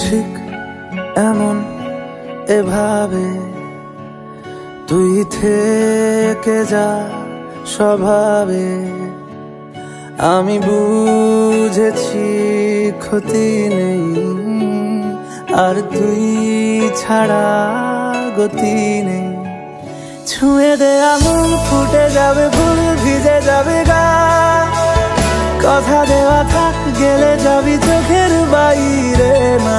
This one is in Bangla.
ঠিক এমন এভাবে তুই থেকে যা স্বভাবে। আমি বুঝেছি ক্ষতি নেই, আর তুই ছাড়া গতি নেই। ছুঁয়ে দে আঙুল, ফুটে যাবে ফুল, ভিজে যাবে গা। কথা দেওয়া থাক, গেলে যাবি চোখের বাইরে না।